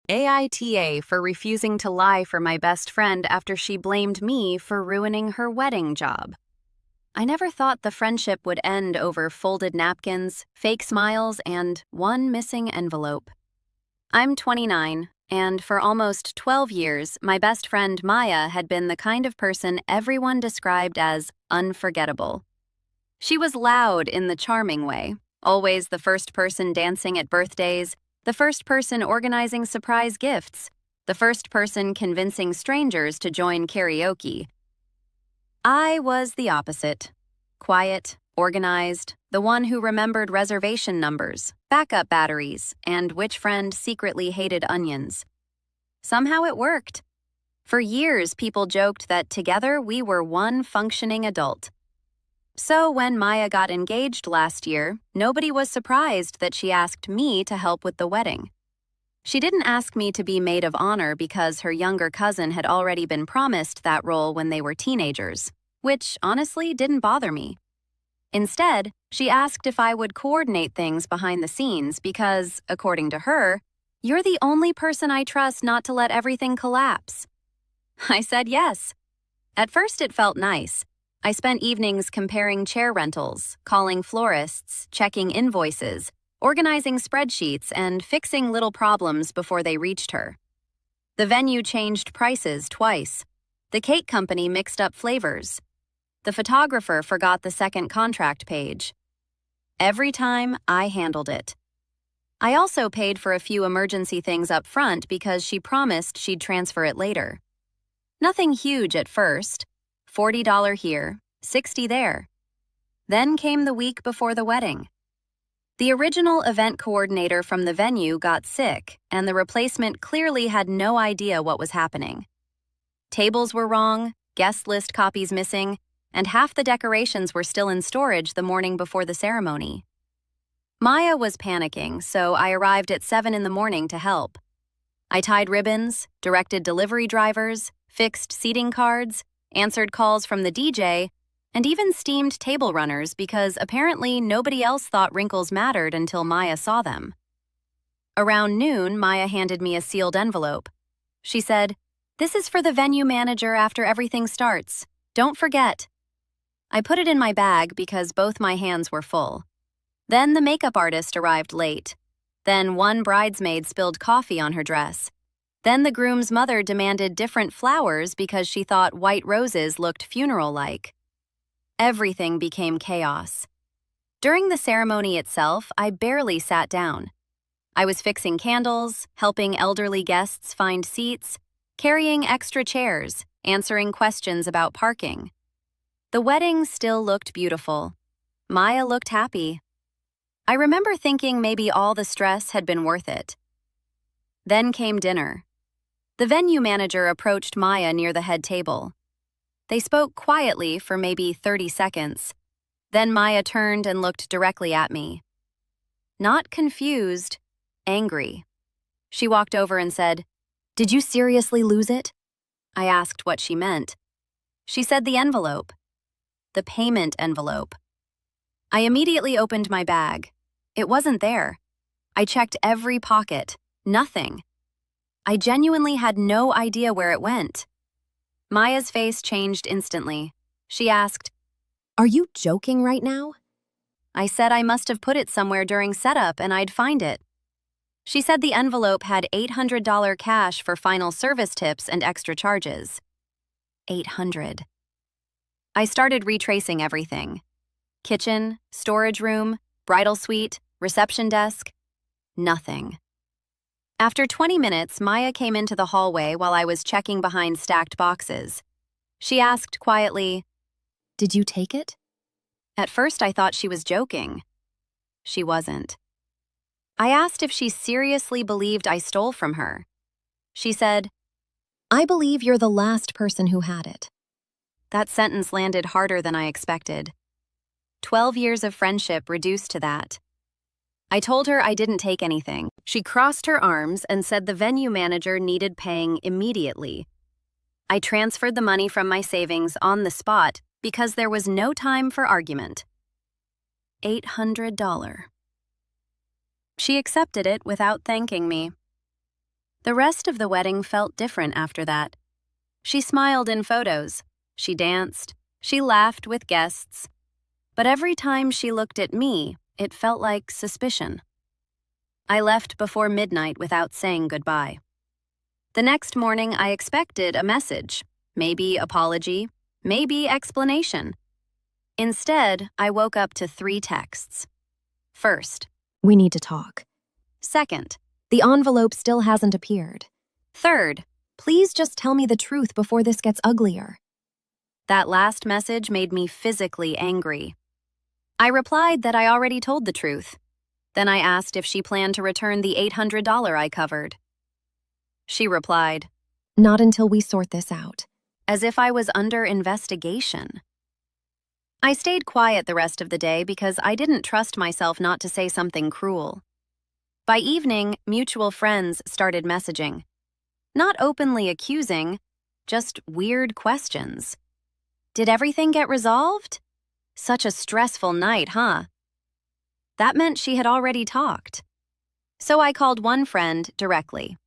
AITA for refusing to lie for my best friend after she blamed me for ruining her wedding job. I never thought the friendship would end over folded napkins, fake smiles, and one missing envelope. I'm 29, and for almost 12 years, my best friend Maya had been the kind of person everyone described as unforgettable. She was loud in the charming way, always the first person dancing at birthdays, the first person organizing surprise gifts, the first person convincing strangers to join karaoke. I was the opposite. Quiet, organized, the one who remembered reservation numbers, backup batteries, and which friend secretly hated onions. Somehow it worked. For years, people joked that together we were one functioning adult. So when Maya got engaged last year, nobody was surprised that she asked me to help with the wedding. She didn't ask me to be maid of honor because her younger cousin had already been promised that role when they were teenagers, which honestly didn't bother me. Instead, she asked if I would coordinate things behind the scenes because, according to her, "You're the only person I trust not to let everything collapse." I said yes. At first it felt nice. I spent evenings comparing chair rentals, calling florists, checking invoices, organizing spreadsheets, and fixing little problems before they reached her. The venue changed prices twice. The cake company mixed up flavors. The photographer forgot the second contract page. Every time, I handled it. I also paid for a few emergency things up front because she promised she'd transfer it later. Nothing huge at first. $40 here, $60 there. Then came the week before the wedding. The original event coordinator from the venue got sick, and the replacement clearly had no idea what was happening. Tables were wrong, guest list copies missing, and half the decorations were still in storage the morning before the ceremony. Maya was panicking, so I arrived at 7 in the morning to help. I tied ribbons, directed delivery drivers, fixed seating cards, answered calls from the DJ, and even steamed table runners because apparently nobody else thought wrinkles mattered until Maya saw them. Around noon, Maya handed me a sealed envelope. She said, "This is for the venue manager after everything starts. Don't forget." I put it in my bag because both my hands were full. Then the makeup artist arrived late. Then one bridesmaid spilled coffee on her dress. Then the groom's mother demanded different flowers because she thought white roses looked funeral-like. Everything became chaos. During the ceremony itself, I barely sat down. I was fixing candles, helping elderly guests find seats, carrying extra chairs, answering questions about parking. The wedding still looked beautiful. Maya looked happy. I remember thinking maybe all the stress had been worth it. Then came dinner. The venue manager approached Maya near the head table. They spoke quietly for maybe 30 seconds. Then Maya turned and looked directly at me. Not confused, angry. She walked over and said, "Did you seriously lose it?" I asked what she meant. She said the envelope. The payment envelope. I immediately opened my bag. It wasn't there. I checked every pocket. Nothing. I genuinely had no idea where it went. Maya's face changed instantly. She asked, "Are you joking right now?" I said I must have put it somewhere during setup and I'd find it. She said the envelope had $800 cash for final service tips and extra charges. 800. I started retracing everything. Kitchen, storage room, bridal suite, reception desk. Nothing. After 20 minutes, Maya came into the hallway while I was checking behind stacked boxes. She asked quietly, "Did you take it?" At first, I thought she was joking. She wasn't. I asked if she seriously believed I stole from her. She said, "I believe you're the last person who had it." That sentence landed harder than I expected. 12 years of friendship reduced to that. I told her I didn't take anything. She crossed her arms and said the venue manager needed paying immediately. I transferred the money from my savings on the spot because there was no time for argument. $800. She accepted it without thanking me. The rest of the wedding felt different after that. She smiled in photos, she danced, she laughed with guests. But every time she looked at me, it felt like suspicion. I left before midnight without saying goodbye. The next morning, I expected a message, maybe apology, maybe explanation. Instead, I woke up to 3 texts. First, We need to talk. second, The envelope still hasn't appeared. third. Please just tell me the truth before this gets uglier. That last message made me physically angry. I replied that I already told the truth. Then I asked if she planned to return the $800 I covered. She replied, Not until we sort this out. as if I was under investigation. I stayed quiet the rest of the day because I didn't trust myself not to say something cruel. By evening, mutual friends started messaging. Not openly accusing, just weird questions. Did everything get resolved? Such a stressful night, huh? That meant she had already talked. So I called one friend directly.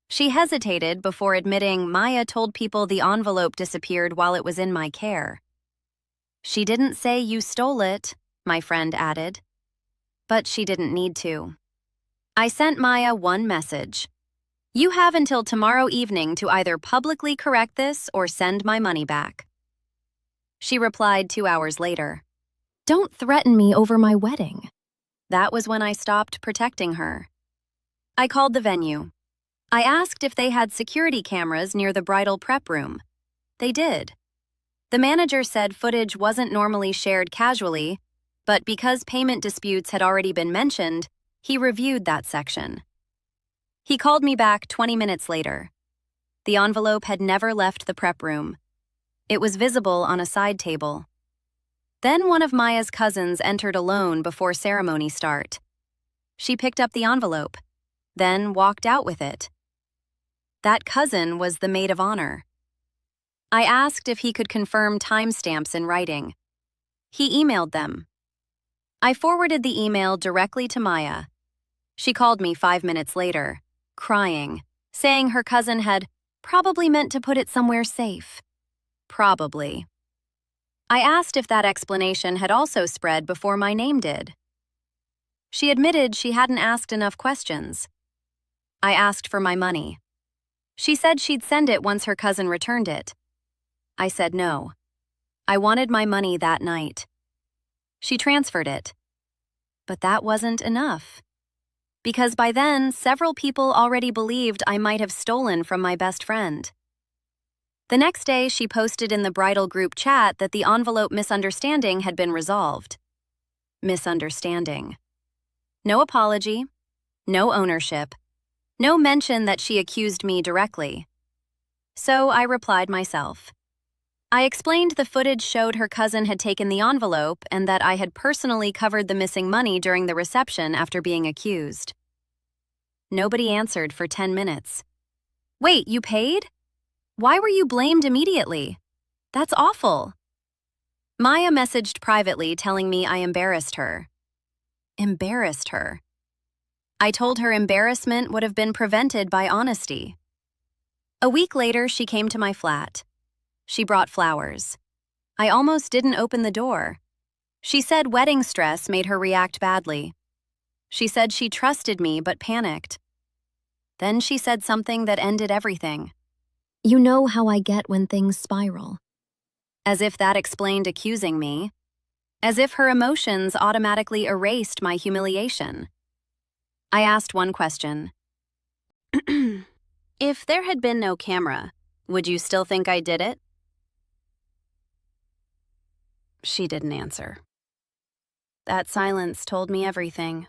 She hesitated before admitting Maya told people the envelope disappeared while it was in my care. She didn't say you stole it, my friend added. But she didn't need to. I sent Maya one message. You have until tomorrow evening to either publicly correct this or send my money back. She replied 2 hours later. Don't threaten me over my wedding. That was when I stopped protecting her. I called the venue. I asked if they had security cameras near the bridal prep room. They did. The manager said footage wasn't normally shared casually, but because payment disputes had already been mentioned, he reviewed that section. He called me back 20 minutes later. The envelope had never left the prep room. It was visible on a side table. Then one of Maya's cousins entered alone before ceremony start. She picked up the envelope, then walked out with it. That cousin was the maid of honor. I asked if he could confirm timestamps in writing. He emailed them. I forwarded the email directly to Maya. She called me 5 minutes later, crying, saying her cousin had probably meant to put it somewhere safe. Probably. I asked if that explanation had also spread before my name did. She admitted she hadn't asked enough questions. I asked for my money. She said she'd send it once her cousin returned it. I said no. I wanted my money that night. She transferred it. But that wasn't enough. Because by then, several people already believed I might have stolen from my best friend. The next day, she posted in the bridal group chat that the envelope misunderstanding had been resolved. Misunderstanding. No apology, no ownership, no mention that she accused me directly. So I replied myself. I explained the footage showed her cousin had taken the envelope and that I had personally covered the missing money during the reception after being accused. Nobody answered for 10 minutes. Wait, you paid? Why were you blamed immediately? That's awful. Maya messaged privately telling me I embarrassed her. Embarrassed her. I told her embarrassment would have been prevented by honesty. A week later, she came to my flat. She brought flowers. I almost didn't open the door. She said wedding stress made her react badly. She said she trusted me but panicked. Then she said something that ended everything. You know how I get when things spiral. As if that explained accusing me. As if her emotions automatically erased my humiliation. I asked one question. If there had been no camera, would you still think I did it? She didn't answer. That silence told me everything.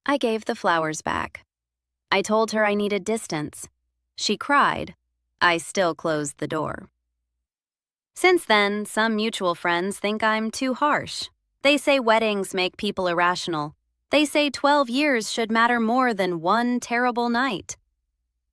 I gave the flowers back. I told her I needed distance. She cried. I still closed the door. Since then, some mutual friends think I'm too harsh. They say weddings make people irrational. They say 12 years should matter more than one terrible night.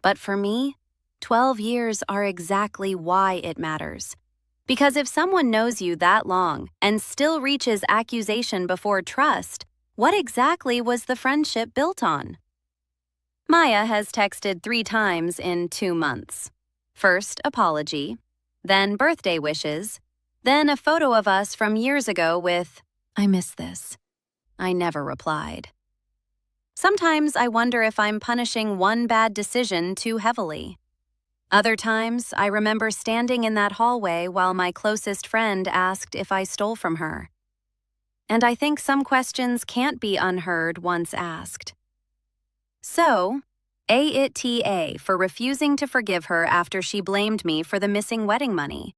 But for me, 12 years are exactly why it matters. Because if someone knows you that long and still reaches accusation before trust, what exactly was the friendship built on? Maya has texted 3 times in 2 months. First, apology, then birthday wishes, then a photo of us from years ago with, "I miss this." I never replied. Sometimes I wonder if I'm punishing one bad decision too heavily. Other times, I remember standing in that hallway while my closest friend asked if I stole from her. And I think some questions can't be unheard once asked. So, AITA for refusing to forgive her after she blamed me for the missing wedding money.